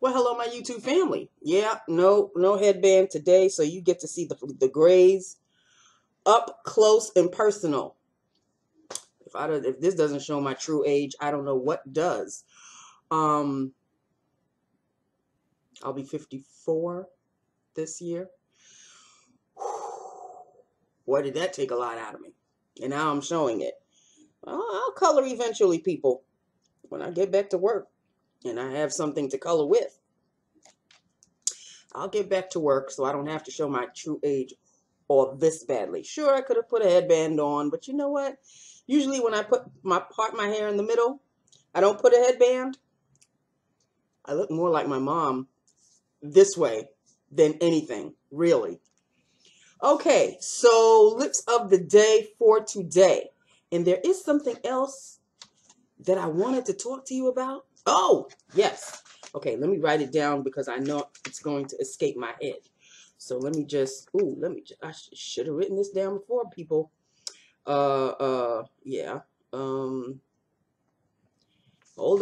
Well, hello, my YouTube family. Yeah, no headband today, so you get to see the grays up close and personal. If this doesn't show my true age, I don't know what does. Um, I'll be 54 this year. Boy, did that take a lot out of me. And now I'm showing it. Well, I'll color eventually, people, when I get back to work and I have something to color with. I'll get back to work so I don't have to show my true age or this badly. Sure, I could have put a headband on, but you know what? Usually when I put my hair in the middle, I don't put a headband. I look more like my mom this way than anything, really. Okay, so lips of the day for today. And there is something else that I wanted to talk to you about. Oh, yes. Okay, let me write it down because I know it's going to escape my head. So I should have written this down before, people. Yeah. Hold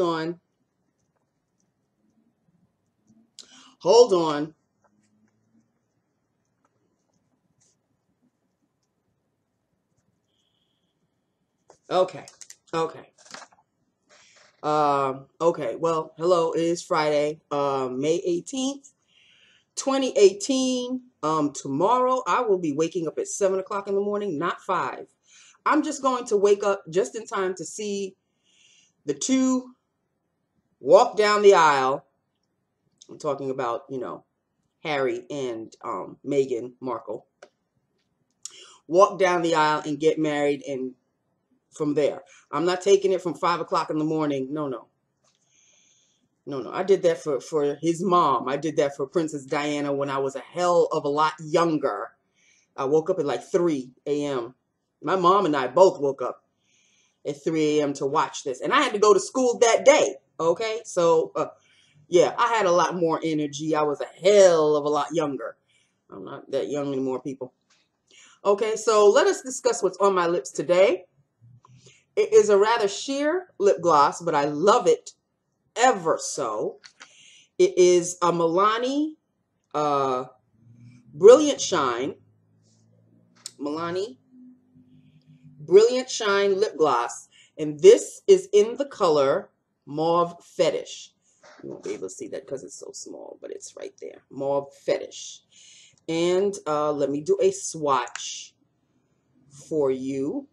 on. Hold on. Okay. Okay. Okay. Well, hello. It is Friday, May 18th, 2018. Tomorrow I will be waking up at 7 o'clock in the morning, not 5. I'm just going to wake up just in time to see the two walk down the aisle. I'm talking about, Harry and Meghan Markle. Walk down the aisle and get married, and from there. I'm not taking it from 5 o'clock in the morning. No. I did that for his mom. I did that for Princess Diana when I was a hell of a lot younger. I woke up at like 3 a.m. My mom and I both woke up at 3 a.m. to watch this. And I had to go to school that day. Okay? So, yeah, I had a lot more energy. I was a hell of a lot younger. I'm not that young anymore, people. Okay, so let us discuss what's on my lips today. It is a rather sheer lip gloss, but I love it ever so. It is a Milani Brilliant Shine. Milani Brilliant Shine lip gloss. And this is in the color Mauve Fetish. You won't be able to see that because it's so small, but it's right there. Mauve Fetish. And let me do a swatch for you.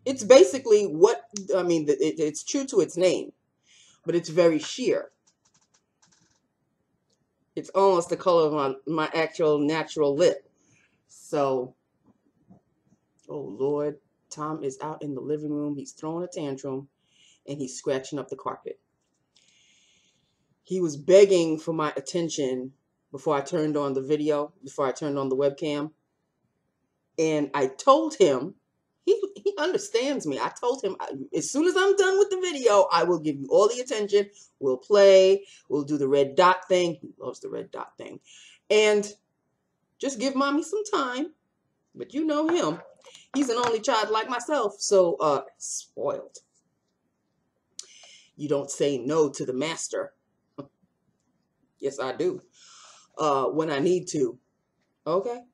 It's basically it's true to its name, but it's very sheer. It's almost the color of my actual natural lip. So, oh Lord, Tom is out in the living room. He's throwing a tantrum and he's scratching up the carpet. He was begging for my attention before I turned on the video, before I turned on the webcam. And I told him, he understands me. I told him, as soon as I'm done with the video, I will give you all the attention. We'll play. We'll do the red dot thing. He loves the red dot thing. And just give mommy some time. But you know him. He's an only child like myself. So, spoiled. You don't say no to the master. Yes, I do. When I need to. Okay?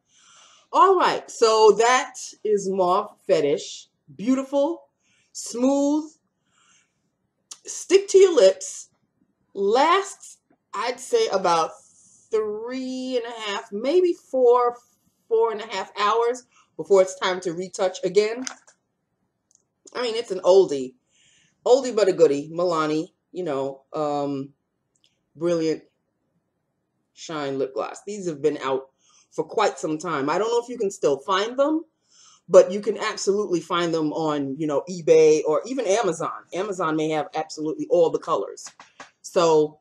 All right, so that is Mauve Fetish. Beautiful, smooth, stick to your lips. Lasts, I'd say, about 3.5, maybe 4.5 hours before it's time to retouch again. I mean, it's an oldie but a goodie. Milani, Brilliant Shine lip gloss. These have been out for quite some time. I don't know if you can still find them, but you can absolutely find them on, eBay or even Amazon. Amazon may have absolutely all the colors. So,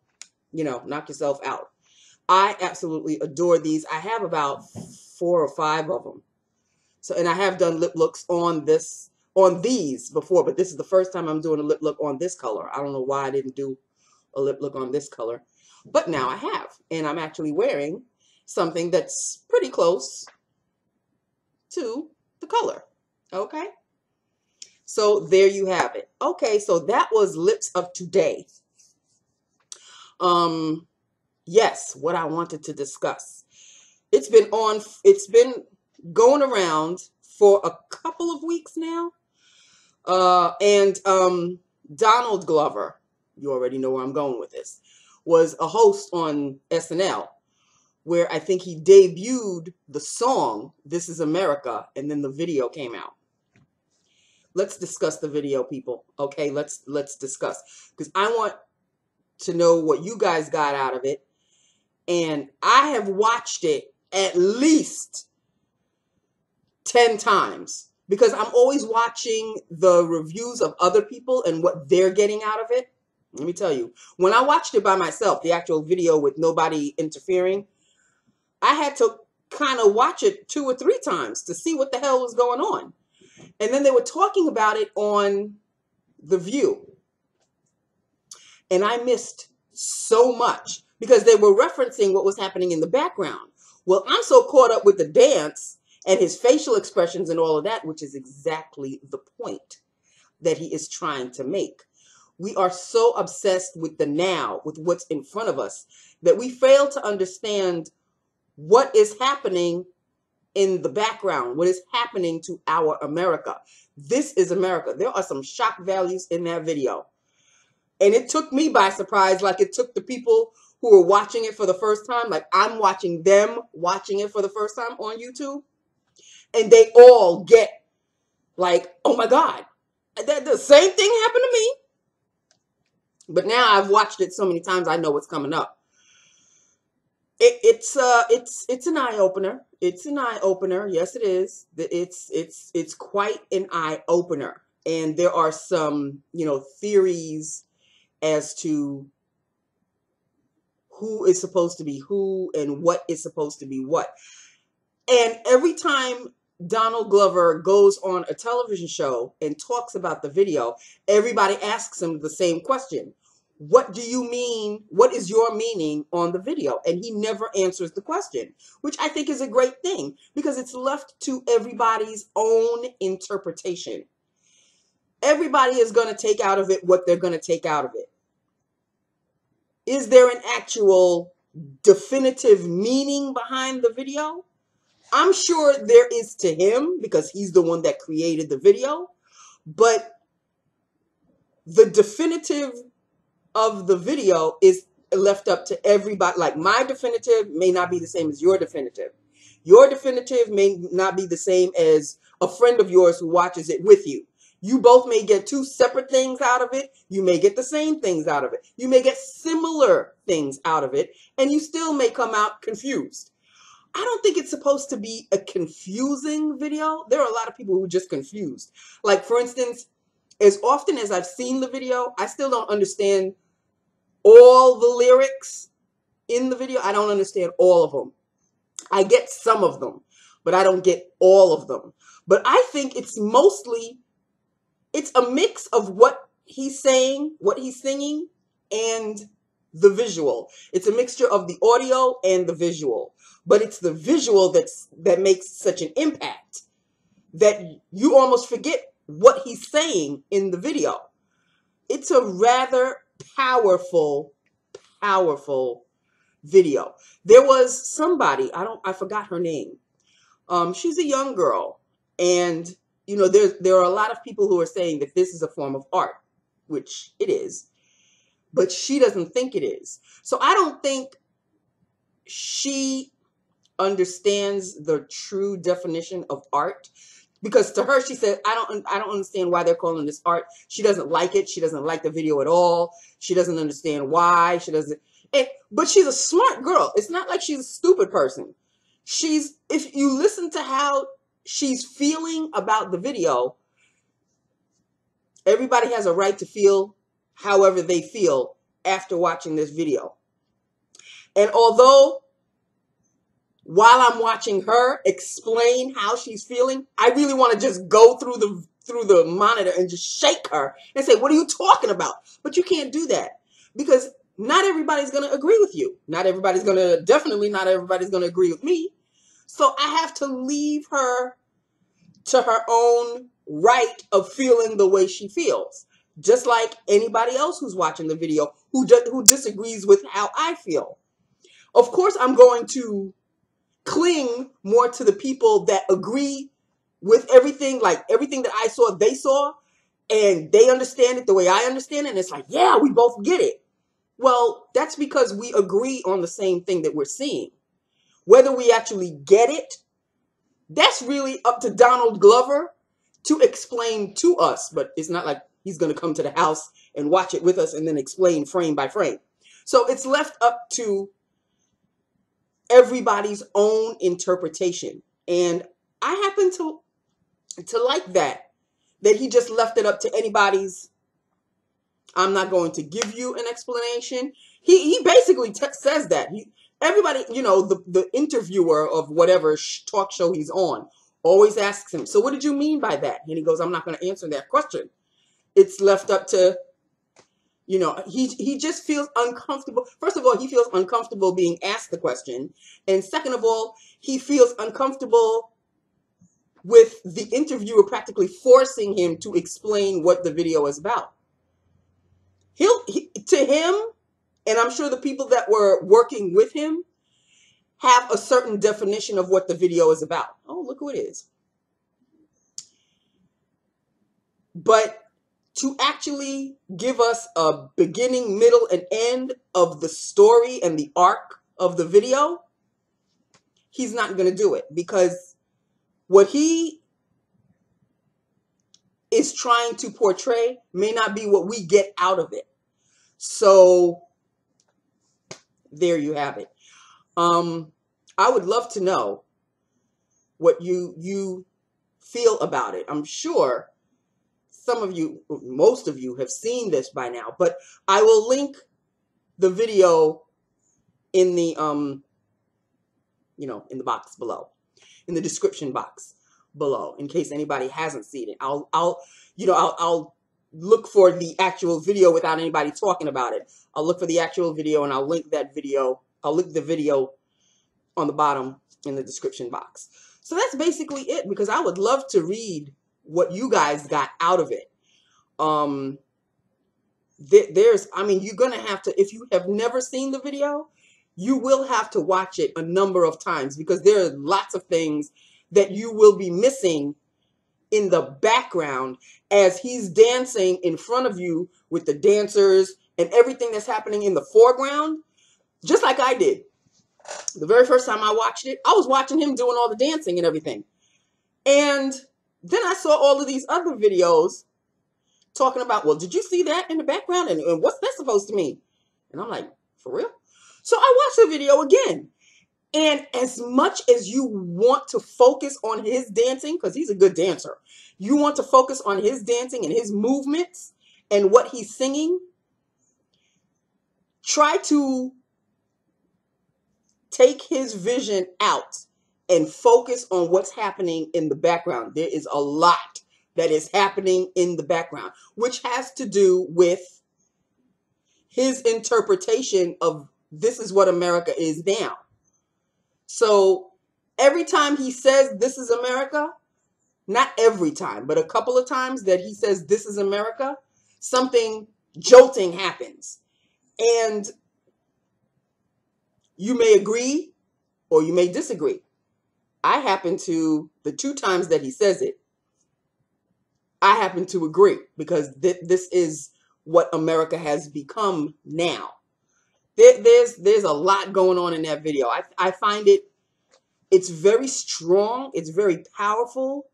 knock yourself out. I absolutely adore these. I have about 4 or 5 of them. So, and I have done lip looks on these before, but this is the first time I'm doing a lip look on this color. I don't know why I didn't do a lip look on this color, but now I have, and I'm actually wearing something that's pretty close to the color. Okay. So there you have it. Okay. So that was lips of today. Yes, what I wanted to discuss. It's been going around for a couple of weeks now. And Donald Glover, you already know where I'm going with this, was a host on SNL where I think he debuted the song This Is America, and then the video came out. Let's discuss the video, people. Okay, let's discuss, because I want to know what you guys got out of it. And I have watched it at least 10 times because I'm always watching the reviews of other people and what they're getting out of it. Let me tell you, when I watched it by myself, the actual video with nobody interfering, I had to kind of watch it 2 or 3 times to see what the hell was going on. And then they were talking about it on The View. And I missed so much because they were referencing what was happening in the background. Well, I'm so caught up with the dance and his facial expressions and all of that, which is exactly the point that he is trying to make. We are so obsessed with the now, with what's in front of us, that we fail to understand what is happening in the background, what is happening to our America. This is America. There are some shock values in that video. And it took me by surprise, like it took the people who were watching it for the first time. Like I'm watching them watching it for the first time on YouTube. And they all get like, oh my God, the same thing happened to me. But now I've watched it so many times, I know what's coming up. It's an eye opener. It's an eye opener. Yes, it is. It's quite an eye opener. And there are some, theories as to who is supposed to be who and what is supposed to be what. And every time Donald Glover goes on a television show and talks about the video, everybody asks him the same question. What do you mean? What is your meaning on the video? And he never answers the question, which I think is a great thing because it's left to everybody's own interpretation. Everybody is going to take out of it what they're going to take out of it. Is there an actual definitive meaning behind the video? I'm sure there is to him because he's the one that created the video. But the definitive of the video is left up to everybody. Like my definitive may not be the same as your definitive. Your definitive may not be the same as a friend of yours who watches it with you. You both may get 2 separate things out of it. You may get the same things out of it. You may get similar things out of it, and you still may come out confused. I don't think it's supposed to be a confusing video. There are a lot of people who are just confused. Like, for instance, as often as I've seen the video, I still don't understand all the lyrics in the video. I don't understand all of them. I get some of them, but I don't get all of them. But I think it's a mix of what he's saying, what he's singing, and the visual. It's a mixture of the audio and the visual. But it's the visual that makes such an impact that you almost forget what he's saying in the video. It's a rather powerful video. There was somebody, I forgot her name. She's a young girl, and there are a lot of people who are saying that this is a form of art, which it is, but she doesn't think it is. So I don't think she understands the true definition of art, because to her, she said, I don't understand why they're calling this art. She doesn't like it. She doesn't like the video at all. She doesn't understand why. But she's a smart girl. It's not like she's a stupid person. If you listen to how she's feeling about the video, everybody has a right to feel however they feel after watching this video. And although while I'm watching her explain how she's feeling, I really want to just go through the monitor and just shake her and say, what are you talking about? But you can't do that because not everybody's going to agree with you. Definitely not everybody's going to agree with me. So I have to leave her to her own right of feeling the way she feels. Just like anybody else who's watching the video who disagrees with how I feel. Of course, I'm going to cling more to the people that agree with everything, like everything that I saw, they saw, and they understand it the way I understand it. And it's like, yeah, we both get it. Well, that's because we agree on the same thing that we're seeing. Whether we actually get it, that's really up to Donald Glover to explain to us. But it's not like he's going to come to the house and watch it with us and then explain frame by frame. So it's left up to everybody's own interpretation. And I happen to like that he just left it up to anybody's. I'm not going to give you an explanation. He basically says that. Everybody, you know, the interviewer of whatever talk show he's on always asks him, so what did you mean by that? And he goes, I'm not going to answer that question. It's left up to, you know, he just feels uncomfortable. First of all, he feels uncomfortable being asked the question. And second of all, he feels uncomfortable with the interviewer practically forcing him to explain what the video is about. To him, and I'm sure the people that were working with him have a certain definition of what the video is about. Oh, look who it is. But to actually give us a beginning, middle, and end of the story and the arc of the video, he's not going to do it, because what he is trying to portray may not be what we get out of it. So there you have it. I would love to know what you feel about it. I'm sure some of you, most of you, have seen this by now, but I will link the video in the you know, in the box below, in the description box below, in case anybody hasn't seen it. I'll look for the actual video without anybody talking about it. I'll look for the actual video and I'll link that video. I'll link the video on the bottom in the description box. So that's basically it, because I would love to read what you guys got out of it. I mean, you're going to have to, if you have never seen the video, you will have to watch it a number of times, because there are lots of things that you will be missing in the background as he's dancing in front of you with the dancers and everything that's happening in the foreground, just like I did. The very first time I watched it, I was watching him doing all the dancing and everything. And then I saw all of these other videos talking about, well, did you see that in the background? And what's that supposed to mean? And I'm like, for real? So I watched the video again. And as much as you want to focus on his dancing, because he's a good dancer, you want to focus on his dancing and his movements and what he's singing, try to take his vision out and focus on what's happening in the background. There is a lot that is happening in the background, which has to do with his interpretation of this is what America is now. So every time he says this is America, not every time, but a couple of times that he says this is America, something jolting happens. And you may agree or you may disagree. I happen to, the two times that he says it, I happen to agree, because this is what America has become now. There's a lot going on in that video. I find it's very strong. It's very powerful.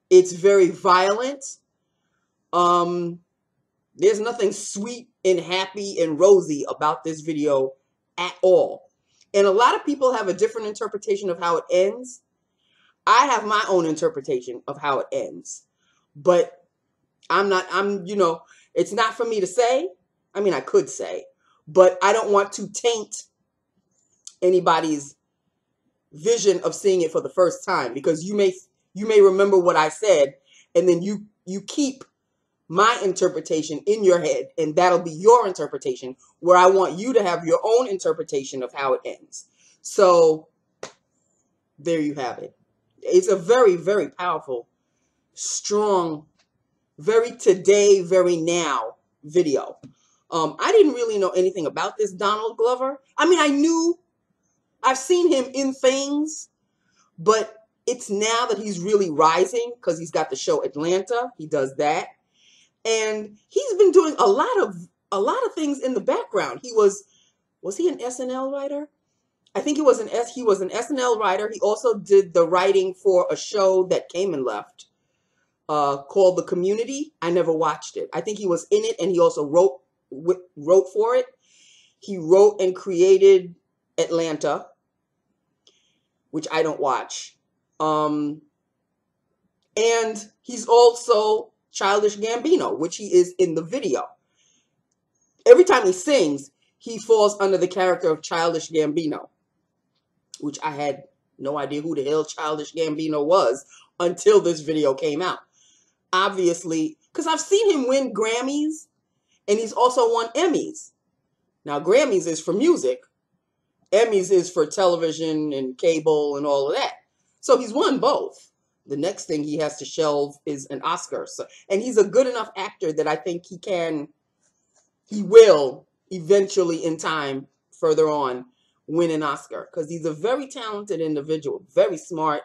It's very violent. There's nothing sweet and happy and rosy about this video at all. And a lot of people have a different interpretation of how it ends. I have my own interpretation of how it ends. But you know, it's not for me to say. I mean, I could say, but I don't want to taint anybody's vision of seeing it for the first time, because you may remember what I said, and then you keep my interpretation in your head, and that'll be your interpretation, where I want you to have your own interpretation of how it ends. So there you have it. It's a very, very powerful, strong, very today, very now video. I didn't really know anything about this Donald Glover. I mean, I knew I've seen him in things, but it's now that he's really rising because he's got the show Atlanta. He does that. And he's been doing a lot of things in the background. Was he an SNL writer? I think he was an SNL writer. He also did the writing for a show that came and left called The Community. I never watched it. I think he was in it, and he also wrote for it. He wrote and created Atlanta, which I don't watch. And he's also Childish Gambino, which he is in the video. Every time he sings, he falls under the character of Childish Gambino, which I had no idea who the hell Childish Gambino was until this video came out. Obviously, because I've seen him win Grammys, and he's also won Emmys. Now, Grammys is for music. Emmys is for television and cable and all of that. So he's won both. The next thing he has to shelve is an Oscar. So, and he's a good enough actor that I think he will eventually in time further on win an Oscar, because he's a very talented individual, very smart.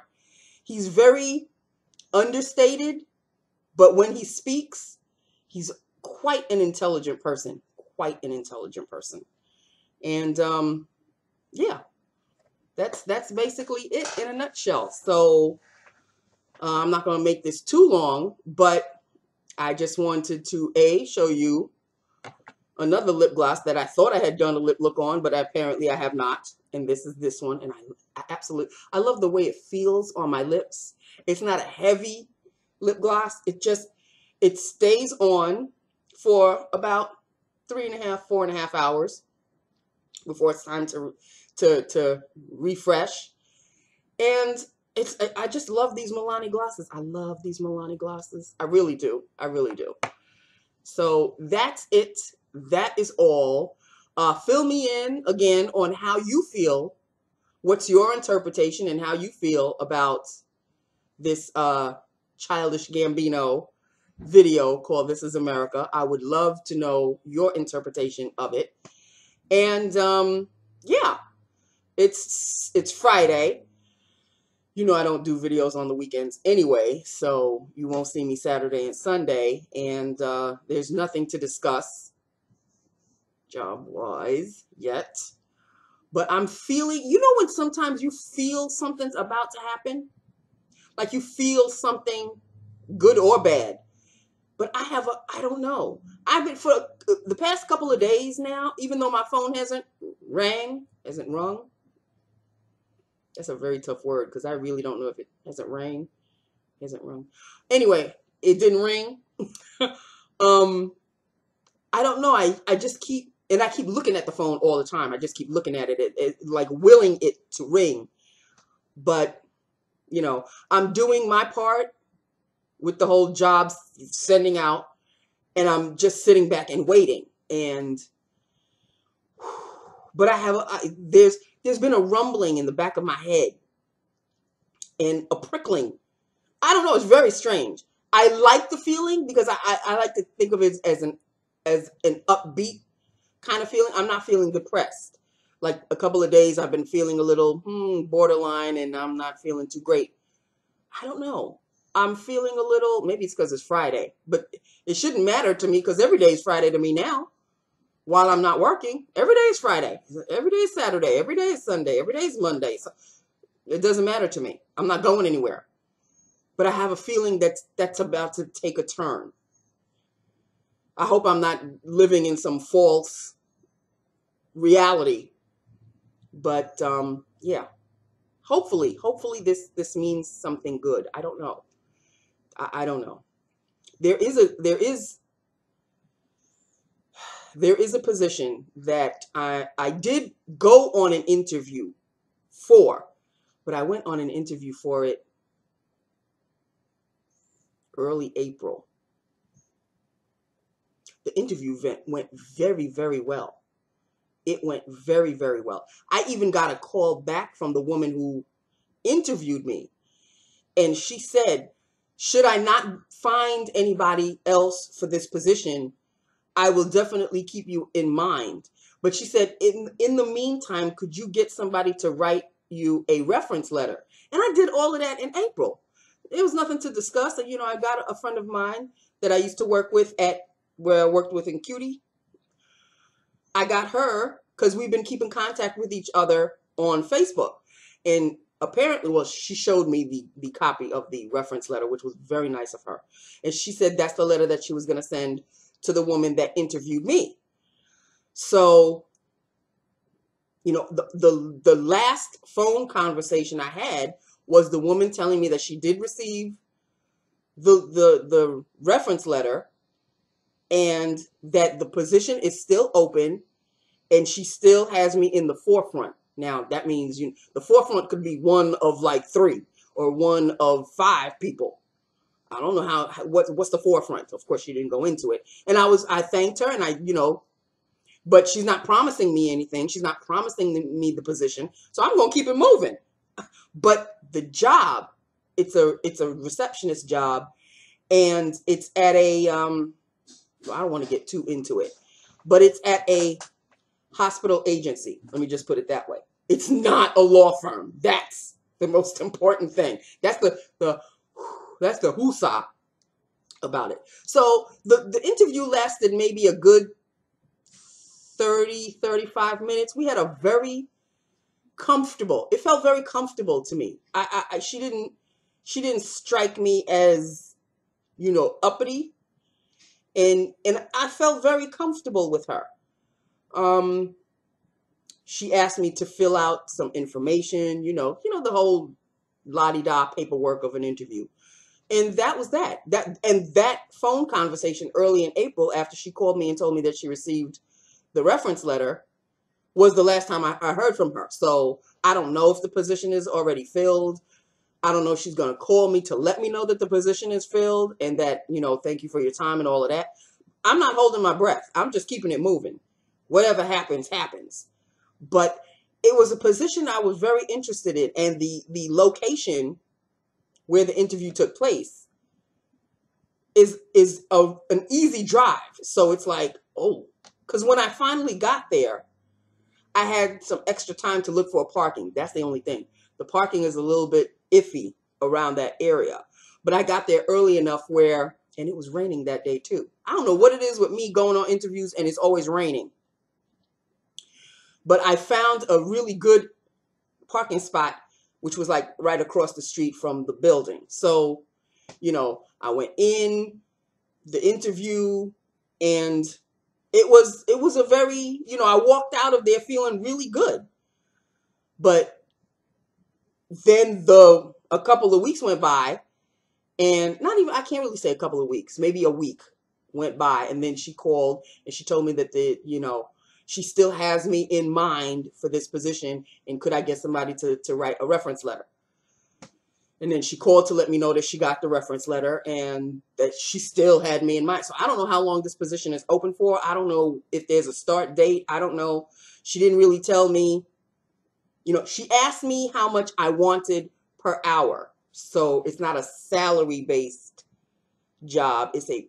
He's very understated, but when he speaks, he's quite an intelligent person, And yeah, that's basically it in a nutshell. So I'm not going to make this too long, but I just wanted to show you another lip gloss that I thought I had done a lip look on, but apparently I have not. And this is this one. And I love the way it feels on my lips. It's not a heavy lip gloss. It stays on for about 3.5, 4.5 hours before it's time to refresh. And I just love these Milani glosses. I love these Milani glosses. I really do. So that's it. That is all. Fill me in again on how you feel. What's your interpretation and how you feel about this Childish Gambino video called This Is America. I would love to know your interpretation of it. And yeah, it's Friday. You know I don't do videos on the weekends anyway, so you won't see me Saturday and Sunday. And there's nothing to discuss job-wise yet. But I'm feeling, you know when sometimes you feel something's about to happen? Like you feel something good or bad. But I don't know. I've been, for the past couple of days now, even though my phone hasn't rung. That's a very tough word because I really don't know if it hasn't rung. Anyway, it didn't ring. I don't know. I just keep looking at the phone all the time. I just keep looking at it, like willing it to ring. But, you know, I'm doing my part with the whole job sending out, and I'm just sitting back and waiting. But there's been a rumbling in the back of my head and a prickling. I don't know. It's very strange. I like the feeling because I like to think of it as an upbeat kind of feeling. I'm not feeling depressed. Like a couple of days I've been feeling a little borderline, and I'm not feeling too great. I don't know. I'm feeling a little, maybe it's because it's Friday, but it shouldn't matter to me because every day is Friday to me now. While I'm not working, every day is Friday. Every day is Saturday. Every day is Sunday. Every day is Monday. So it doesn't matter to me. I'm not going anywhere. But I have a feeling that's about to take a turn. I hope I'm not living in some false reality. But yeah, hopefully this means something good. I don't know. I don't know. There is a position that I did go on an interview for, but I went on an interview for it early April. The interview went very, very well. It went very, very well. I even got a call back from the woman who interviewed me, and she said, should I not find anybody else for this position, I will definitely keep you in mind. But she said, in the meantime, could you get somebody to write you a reference letter? And I did all of that in April. It was nothing to discuss. And, I got a friend of mine that I used to work with where I worked with in Cutie. I got her because we've been keeping contact with each other on Facebook. And apparently, well, she showed me the copy of the reference letter, which was very nice of her. And she said that's the letter that she was going to send to the woman that interviewed me. So, the last phone conversation I had was the woman telling me that she did receive the reference letter and that the position is still open and she still has me in the forefront. Now, that means the forefront could be one of like 3 or one of 5 people. I don't know what's the forefront. Of course, she didn't go into it. And I thanked her and but she's not promising me anything. She's not promising me the position. So I'm going to keep it moving. But the job, it's a receptionist job, and it's at I don't want to get too into it, but it's at a hospital agency. Let me just put it that way. It's not a law firm. That's the most important thing. That's the whoosah about it. So the interview lasted maybe a good 35 minutes. We had a very comfortable. It felt very comfortable to me. She didn't strike me as, uppity, and I felt very comfortable with her. She asked me to fill out some information, the whole la-di-da paperwork of an interview. And that was that. That phone conversation early in April, after she called me and told me that she received the reference letter, was the last time I heard from her. So I don't know if the position is already filled. I don't know if she's going to call me to let me know that the position is filled and that, thank you for your time and all of that. I'm not holding my breath. I'm just keeping it moving. Whatever happens, happens. But it was a position I was very interested in. And the location where the interview took place is an easy drive. So it's like, oh, because when I finally got there, I had some extra time to look for parking. That's the only thing. The parking is a little bit iffy around that area. But I got there early enough and it was raining that day too. I don't know what it is with me going on interviews and it's always raining. But I found a really good parking spot, which was like right across the street from the building. So, I went in the interview and it was a very, I walked out of there feeling really good. But then a couple of weeks went by, and I can't really say a couple of weeks, maybe a week went by. And then she called and she told me that she still has me in mind for this position. And could I get somebody to write a reference letter? And then she called to let me know that she got the reference letter and that she still had me in mind. So I don't know how long this position is open for. I don't know if there's a start date. I don't know. She didn't really tell me. She asked me how much I wanted per hour. So it's not a salary-based job. It's a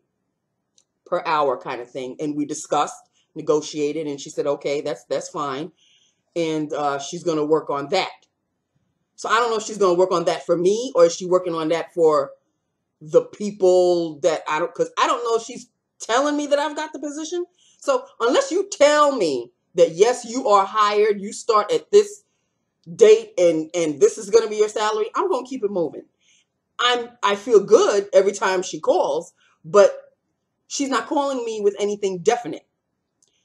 per hour kind of thing. And we discussed, negotiated, and she said, okay, that's fine. And she's going to work on that. So I don't know if she's going to work on that for me or is she working on that for the people that because I don't know if she's telling me that I've got the position. So unless you tell me that, yes, you are hired, you start at this date and this is going to be your salary, I'm going to keep it moving. I feel good every time she calls, but she's not calling me with anything definite.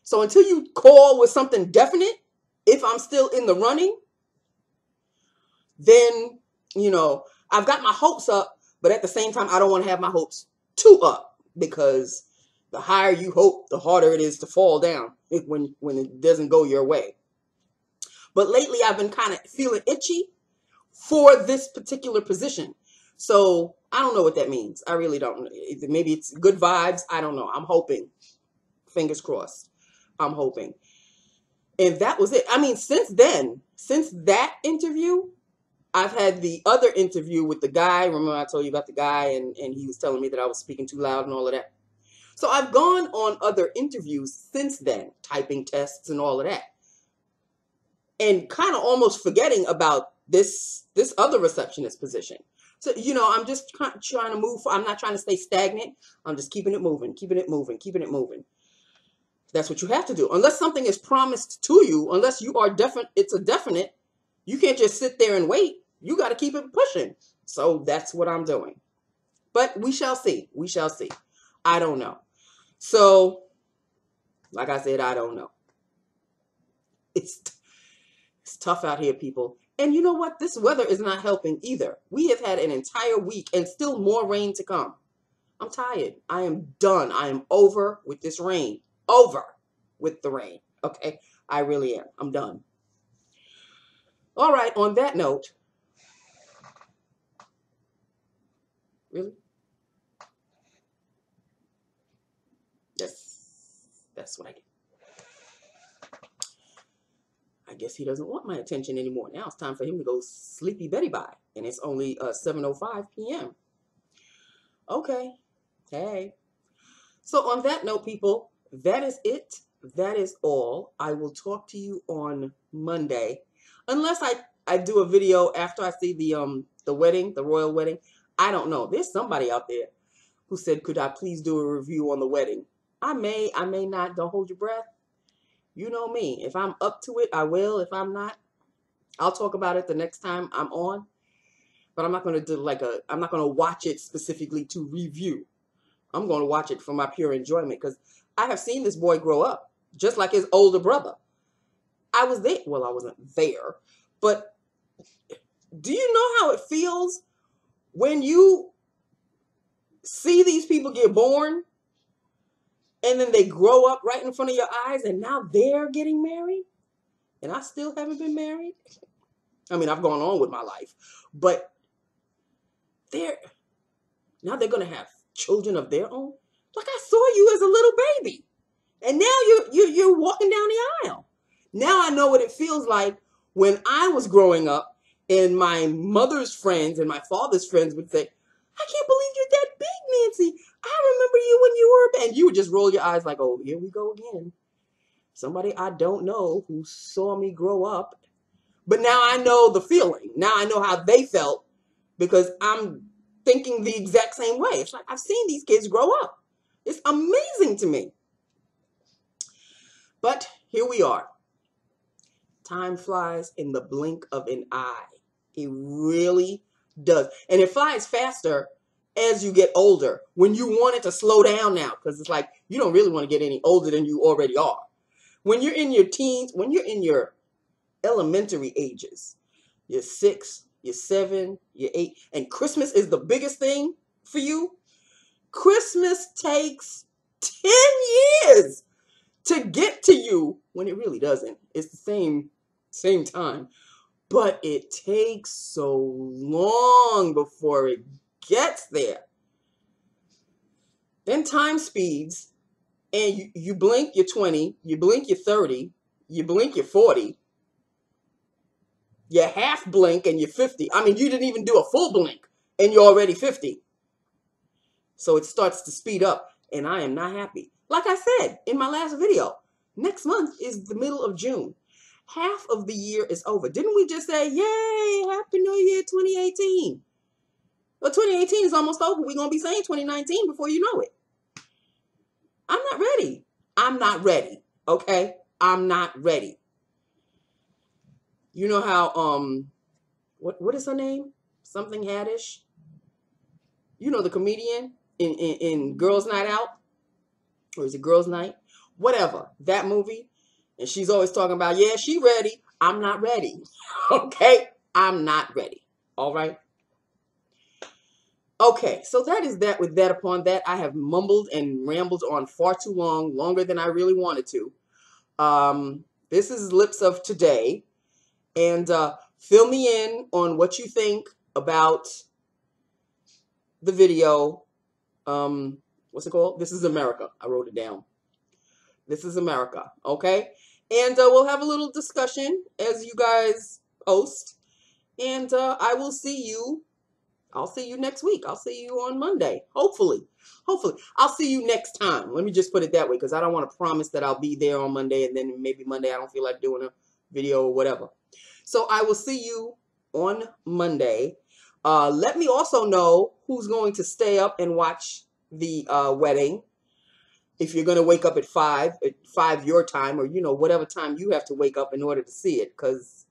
So until you call with something definite, if I'm still in the running, then, I've got my hopes up, but at the same time, I don't want to have my hopes too up because the higher you hope, the harder it is to fall down when it doesn't go your way. But lately, I've been kind of feeling itchy for this particular position. So I don't know what that means. I really don't. Maybe it's good vibes. I don't know. I'm hoping. Fingers crossed. I'm hoping. And that was it. I mean, since that interview, I've had the other interview with the guy. Remember I told you about the guy and he was telling me that I was speaking too loud and all of that. So I've gone on other interviews since then, typing tests and all of that, and kind of almost forgetting about this other receptionist position. So, I'm just trying to move. I'm not trying to stay stagnant. I'm just keeping it moving, keeping it moving, keeping it moving. That's what you have to do. Unless something is promised to you, unless you are definite, it's a definite, you can't just sit there and wait. You got to keep it pushing. So that's what I'm doing. But we shall see. We shall see. I don't know. So, like I said, I don't know. It's tough out here, people. And you know what? This weather is not helping either. We have had an entire week and still more rain to come. I'm tired. I am done. I am over with this rain. Over with the rain. Okay? I really am. I'm done. All right. On that note. Really? That's what I get. I guess he doesn't want my attention anymore. Now it's time for him to go sleepy Betty bye. And it's only 7:05 p.m. Okay. Hey. So on that note, people, that is it. That is all. I will talk to you on Monday. Unless I do a video after I see the wedding, the royal wedding. I don't know. There's somebody out there who said, could I please do a review on the wedding? I may not. Don't hold your breath. You know me. If I'm up to it, I will. If I'm not, I'll talk about it the next time I'm on. But I'm not going to do I'm not going to watch it specifically to review. I'm going to watch it for my pure enjoyment because I have seen this boy grow up just like his older brother. I was there. Well, I wasn't there. But do you know how it feels when you see these people get born and then they grow up right in front of your eyes and now they're getting married? And I still haven't been married. I mean, I've gone on with my life. But now they're going to have children of their own. Like I saw you as a little baby. And now you're walking down the aisle. Now I know what it feels like when I was growing up and my mother's friends and my father's friends would say, I can't believe you're that big, Nancy. I remember you when you were a baby. And you would just roll your eyes like, oh, here we go again. Somebody I don't know who saw me grow up. But now I know the feeling. Now I know how they felt because I'm thinking the exact same way. It's like I've seen these kids grow up. It's amazing to me. But here we are. Time flies in the blink of an eye. It really does. And it flies faster as you get older when you want it to slow down now because it's like you don't really want to get any older than you already are. When you're in your teens, when you're in your elementary ages, you're 6, you're 7, you're 8, and Christmas is the biggest thing for you. Christmas takes 10 years to get to you when it really doesn't. It's the same time. But it takes so long before it gets there. Then time speeds and you blink, you're 20, you blink, you're 30, you blink, you're 40, you half blink and you're 50. I mean, you didn't even do a full blink and you're already 50. So it starts to speed up and I am not happy. Like I said in my last video, next month is the middle of June. Half of the year is over. Didn't we just say, yay, Happy New Year 2018? Well, 2018 is almost over. We're going to be saying 2019 before you know it. I'm not ready. I'm not ready. Okay? I'm not ready. You know how, what is her name? Something Haddish. You know the comedian in Girls Night Out? Or is it Girls Night? Whatever. That movie. And she's always talking about, yeah, she ready. I'm not ready. Okay? I'm not ready. All right? Okay, so that is that. With that upon that, I have mumbled and rambled on far too long, longer than I really wanted to. This is Lips of Today. And fill me in on what you think about the video. What's it called? This is America. I wrote it down. This is America. Okay? And we'll have a little discussion as you guys post. And I will see you I'll see you next week. I'll see you on Monday. Hopefully. Hopefully. I'll see you next time. Let me just put it that way, because I don't want to promise that I'll be there on Monday, and then maybe Monday I don't feel like doing a video or whatever. So I will see you on Monday. Let me also know who's going to stay up and watch the wedding. If you're going to wake up at 5 your time, or, whatever time you have to wake up in order to see it, because,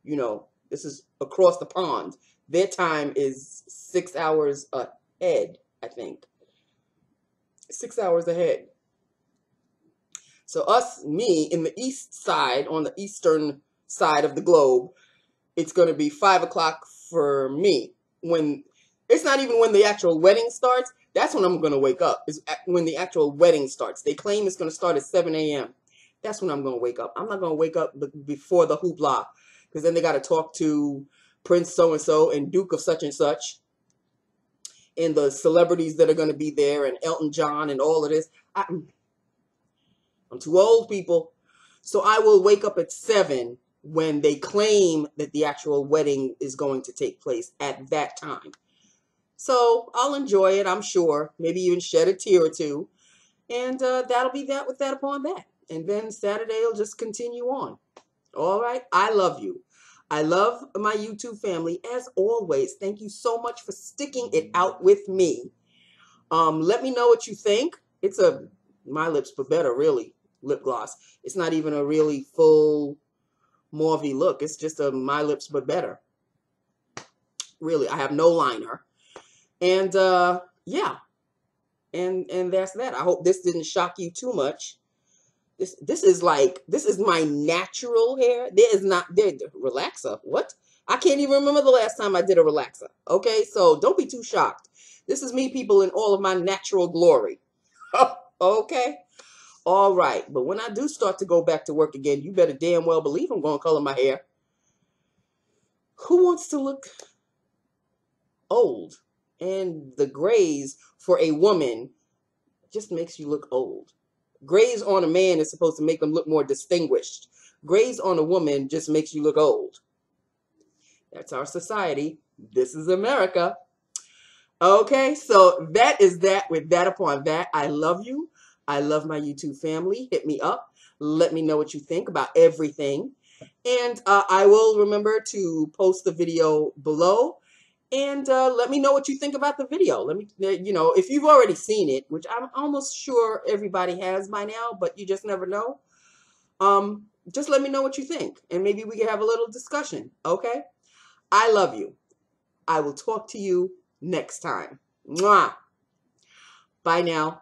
this is across the pond. Their time is 6 hours ahead, I think. 6 hours ahead. So me, in the east side, on the eastern side of the globe, it's going to be 5 o'clock for me. It's not even when the actual wedding starts. That's when I'm going to wake up, is when the actual wedding starts. They claim it's going to start at 7 a.m. That's when I'm going to wake up. I'm not going to wake up before the hoopla, because then they got to talk to Prince so-and-so and Duke of such and such, and the celebrities that are going to be there, and Elton John and all of this. I'm too old, people. So I will wake up at 7 when they claim that the actual wedding is going to take place at that time. So I'll enjoy it, I'm sure. Maybe even shed a tear or two. And that'll be that with that upon that. And then Saturday will just continue on. All right. I love you. I love my YouTube family. As always, thank you so much for sticking it out with me. Let me know what you think. It's a My Lips But Better, really, lip gloss. It's not even a really full Mauve look. It's just a My Lips But Better. Really, I have no liner. And yeah, and that's that. I hope this didn't shock you too much. This is my natural hair. Relaxer. What? I can't even remember the last time I did a relaxer. Okay, so don't be too shocked. This is me, people, in all of my natural glory. Okay, all right. But when I do start to go back to work again, you better damn well believe I'm going to color my hair. Who wants to look old? And the grays for a woman just makes you look old. Grays on a man is supposed to make them look more distinguished. Grays on a woman just makes you look old. That's our society. This is America. Okay, so that is that. With that upon that, I love you. I love my YouTube family. Hit me up. Let me know what you think about everything. And I will remember to post the video below. And let me know what you think about the video. Let me, if you've already seen it, which I'm almost sure everybody has by now, but you just never know. Just let me know what you think, and maybe we can have a little discussion. Okay? I love you. I will talk to you next time. Mwah. Bye now.